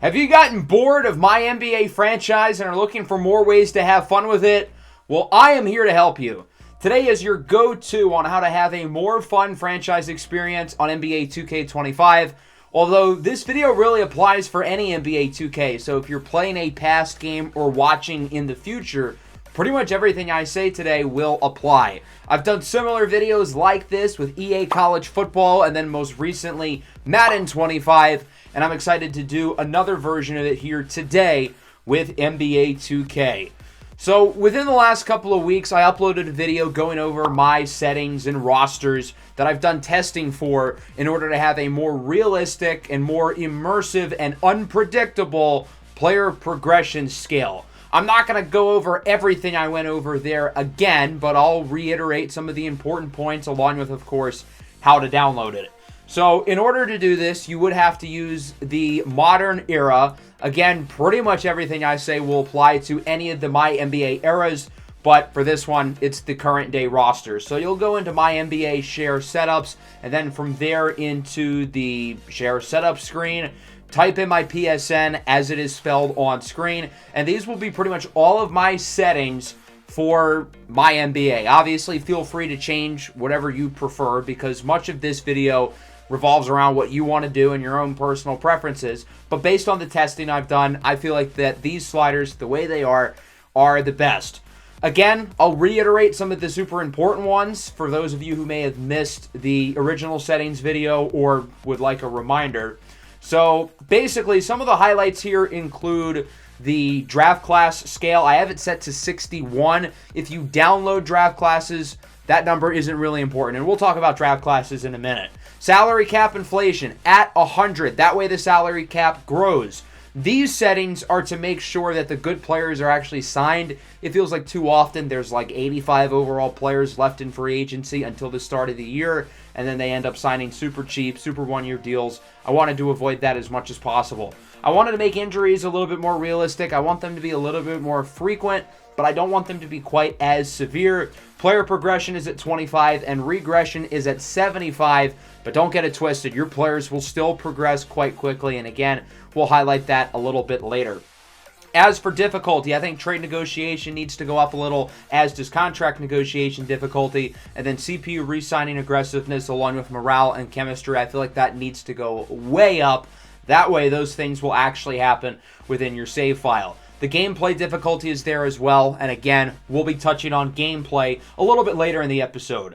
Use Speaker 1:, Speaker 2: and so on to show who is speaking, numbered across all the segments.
Speaker 1: Have you gotten bored of my NBA franchise and are looking for more ways to have fun with it? Well, I am here to help you. Today is your go-to on how to have a more fun franchise experience on NBA 2K25. Although this video really applies for any NBA 2K, so if you're playing a past game or watching in the future, pretty much everything I say today will apply. I've done similar videos like this with EA College Football and then most recently Madden 25, and I'm excited to do another version of it here today with NBA 2K. So within the last couple of weeks, I uploaded a video going over my settings and rosters that I've done testing for in order to have a more realistic and more immersive and unpredictable player progression scale. I'm not going to go over everything I went over there again, but I'll reiterate some of the important points along with, of course, how to download it. So in order to do this, you would have to use the modern era. Again, pretty much everything I say will apply to any of the MyNBA eras, but for this one, it's the current day roster. So you'll go into MyNBA share setups, and then from there into the share setup screen, type in my PSN as it is spelled on screen, and these will be pretty much all of my settings for MyNBA. Obviously, feel free to change whatever you prefer because much of this video revolves around what you want to do and your own personal preferences. But based on the testing I've done, I feel like that these sliders, the way they are the best. Again, I'll reiterate some of the super important ones for those of you who may have missed the original settings video or would like a reminder. So basically, some of the highlights here include the draft class scale. I have it set to 61. If you download draft classes, that number isn't really important, and we'll talk about draft classes in a minute. Salary cap inflation at 100. That way the salary cap grows. These settings are to make sure that the good players are actually signed. It feels like too often there's like 85 overall players left in free agency until the start of the year, and then they end up signing super cheap, super one-year deals. I wanted to avoid that as much as possible. I wanted to make injuries a little bit more realistic. I want them to be a little bit more frequent, but I don't want them to be quite as severe. Player progression is at 25 and regression is at 75, but don't get it twisted. Your players will still progress quite quickly, and again, we'll highlight that a little bit later. As for difficulty, I think trade negotiation needs to go up a little, as does contract negotiation difficulty, and then CPU re-signing aggressiveness along with morale and chemistry, I feel like that needs to go way up. That way, those things will actually happen within your save file. The gameplay difficulty is there as well, and again, we'll be touching on gameplay a little bit later in the episode.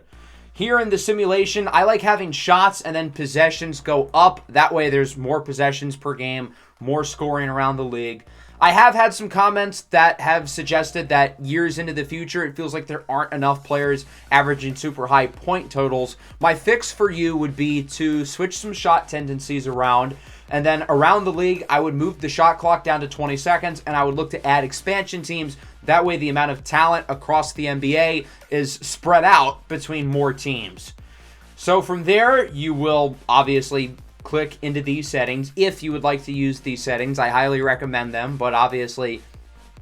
Speaker 1: Here in the simulation, I like having shots and then possessions go up. That way there's more possessions per game, more scoring around the league. I have had some comments that have suggested that years into the future, it feels like there aren't enough players averaging super high point totals. My fix for you would be to switch some shot tendencies around, and then around the league, I would move the shot clock down to 20 seconds, and I would look to add expansion teams. That way, the amount of talent across the NBA is spread out between more teams. So from there, you will obviously click into these settings if you would like to use these settings. I highly recommend them, but obviously,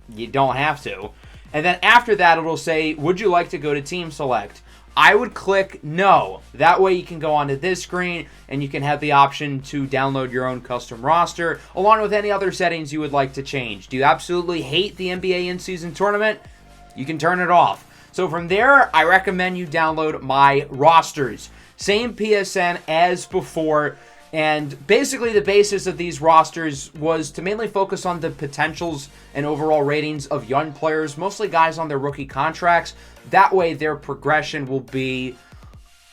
Speaker 1: you don't have to. And then after that, it'll say, would you like to go to team select? I would click no. That way you can go onto this screen and you can have the option to download your own custom roster along with any other settings you would like to change. Do you absolutely hate the NBA in-season tournament? You can turn it off. So from there, I recommend you download my rosters. Same PSN as before. And basically the basis of these rosters was to mainly focus on the potentials and overall ratings of young players, mostly guys on their rookie contracts. That way their progression will be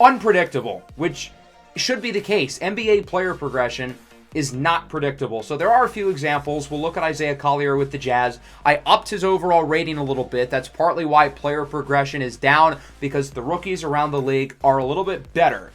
Speaker 1: unpredictable, which should be the case. NBA player progression is not predictable. So there are a few examples. We'll look at Isaiah Collier with the Jazz. I upped his overall rating a little bit. That's partly why player progression is down, because the rookies around the league are a little bit better.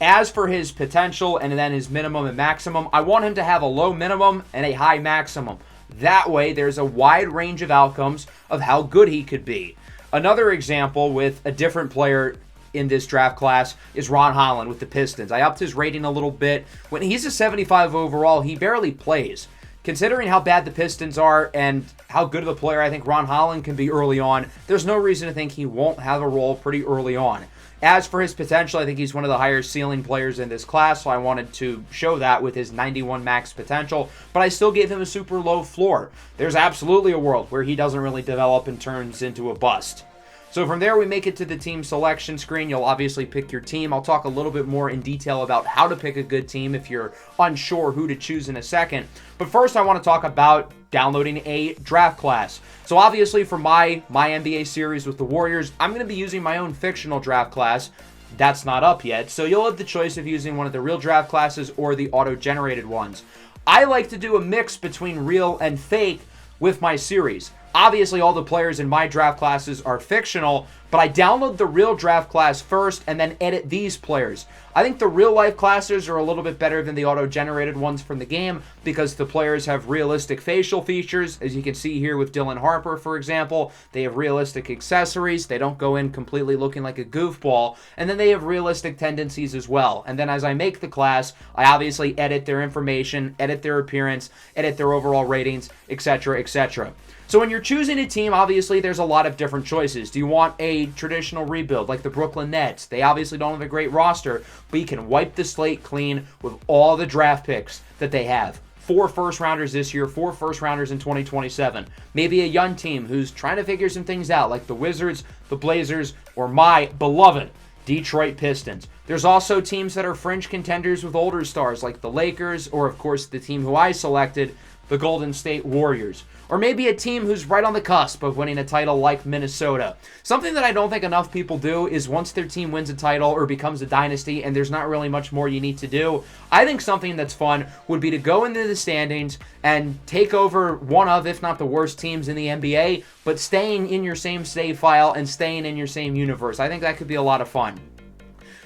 Speaker 1: As for his potential and then his minimum and maximum, I want him to have a low minimum and a high maximum. That way, there's a wide range of outcomes of how good he could be. Another example with a different player in this draft class is Ron Holland with the Pistons. I upped his rating a little bit. When he's a 75 overall, he barely plays. Considering how bad the Pistons are and how good of a player I think Ron Holland can be early on, there's no reason to think he won't have a role pretty early on. As for his potential, I think he's one of the higher ceiling players in this class, so I wanted to show that with his 91 max potential, but I still gave him a super low floor. There's absolutely a world where he doesn't really develop and turns into a bust. So from there, we make it to the team selection screen. You'll obviously pick your team. I'll talk a little bit more in detail about how to pick a good team if you're unsure who to choose in a second. But first, I want to talk about downloading a draft class. So obviously for my MyNBA series with the Warriors, I'm going to be using my own fictional draft class. That's not up yet, so you'll have the choice of using one of the real draft classes or the auto-generated ones. I like to do a mix between real and fake with my series. Obviously, all the players in my draft classes are fictional, but I download the real draft class first and then edit these players. I think the real-life classes are a little bit better than the auto-generated ones from the game because the players have realistic facial features. As you can see here with Dylan Harper, for example, they have realistic accessories. They don't go in completely looking like a goofball. And then they have realistic tendencies as well. And then as I make the class, I obviously edit their information, edit their appearance, edit their overall ratings, etc., etc. So when you're choosing a team, obviously there's a lot of different choices. Do you want a traditional rebuild like the Brooklyn Nets? They obviously don't have a great roster, but you can wipe the slate clean with all the draft picks that they have. 4 first-rounders this year, 4 first-rounders in 2027. Maybe a young team who's trying to figure some things out like the Wizards, the Blazers, or my beloved Detroit Pistons. There's also teams that are fringe contenders with older stars like the Lakers, or of course the team who I selected, the Golden State Warriors. Or maybe a team who's right on the cusp of winning a title like Minnesota. Something that I don't think enough people do is once their team wins a title or becomes a dynasty and there's not really much more you need to do, I think something that's fun would be to go into the standings and take over one of, if not the worst teams in the NBA, but staying in your same save file and staying in your same universe. I think that could be a lot of fun.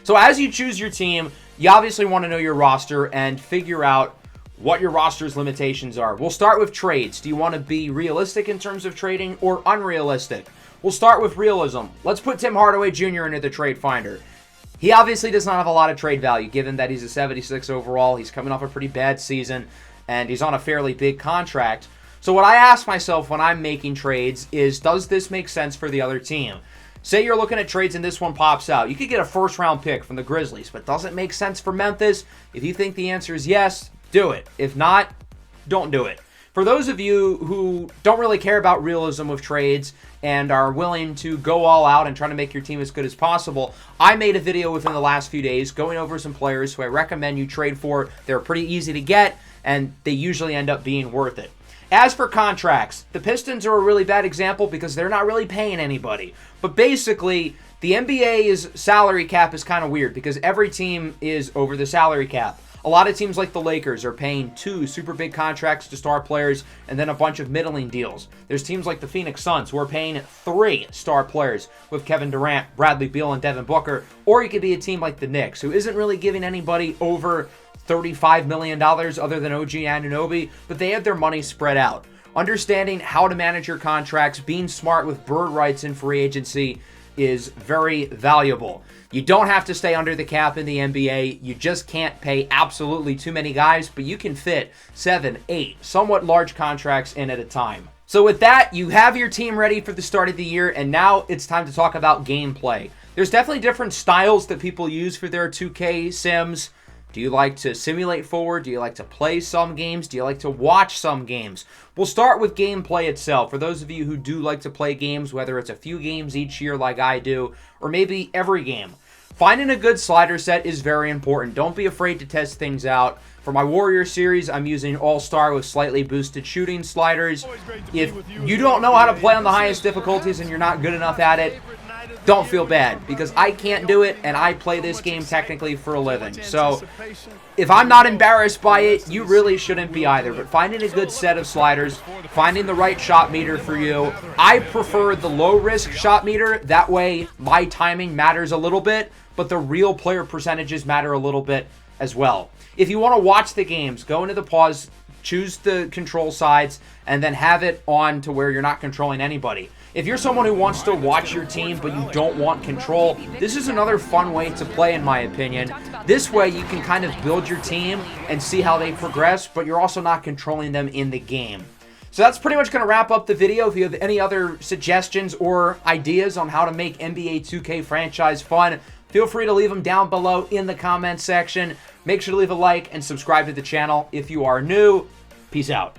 Speaker 1: So as you choose your team, you obviously want to know your roster and figure out what your roster's limitations are. We'll start with trades. Do you want to be realistic in terms of trading or unrealistic? We'll start with realism. Let's put Tim Hardaway Jr. into the trade finder. He obviously does not have a lot of trade value given that he's a 76 overall. He's coming off a pretty bad season and he's on a fairly big contract. So what I ask myself when I'm making trades is, does this make sense for the other team? Say you're looking at trades and this one pops out. You could get a first-round pick from the Grizzlies, but does it make sense for Memphis? If you think the answer is yes, do it. If not, don't do it. For those of you who don't really care about realism with trades and are willing to go all out and try to make your team as good as possible, I made a video within the last few days going over some players who I recommend you trade for. They're pretty easy to get, and they usually end up being worth it. As for contracts, the Pistons are a really bad example because they're not really paying anybody. But basically, the NBA's salary cap is kind of weird because every team is over the salary cap. A lot of teams like the Lakers are paying 2 super big contracts to star players and then a bunch of middling deals. There's teams like the Phoenix Suns who are paying 3 star players with Kevin Durant, Bradley Beal, and Devin Booker. Or you could be a team like the Knicks who isn't really giving anybody over $35 million other than OG Anunoby, but they have their money spread out. Understanding how to manage your contracts, being smart with bird rights in free agency is very valuable. You don't have to stay under the cap in the NBA. You just can't pay absolutely too many guys, but you can fit 7, 8 somewhat large contracts in at a time. So with that, you have your team ready for the start of the year, and now it's time to talk about gameplay. There's definitely different styles that people use for their 2K sims. Do you like to simulate forward? Do you like to play some games? Do you like to watch some games? We'll start with gameplay itself. For those of you who do like to play games, whether it's a few games each year like I do, or maybe every game, finding a good slider set is very important. Don't be afraid to test things out. For my Warrior series, I'm using All-Star with slightly boosted shooting sliders. If you don't know how to play on the highest difficulties and you're not good enough at it, don't feel bad, because I can't do it, and I play this game technically for a living. So, if I'm not embarrassed by it, you really shouldn't be either. But finding a good set of sliders, finding the right shot meter for you. I prefer the low-risk shot meter. That way, my timing matters a little bit, but the real player percentages matter a little bit as well. If you want to watch the games, go into the pause, choose the control sides, and then have it on to where you're not controlling anybody. If you're someone who wants to watch your team but you don't want control, this is another fun way to play in my opinion. This way you can kind of build your team and see how they progress, but you're also not controlling them in the game. So that's pretty much going to wrap up the video. If you have any other suggestions or ideas on how to make NBA 2K franchise fun, feel free to leave them down below in the comments section. Make sure to leave a like and subscribe to the channel if you are new. Peace out.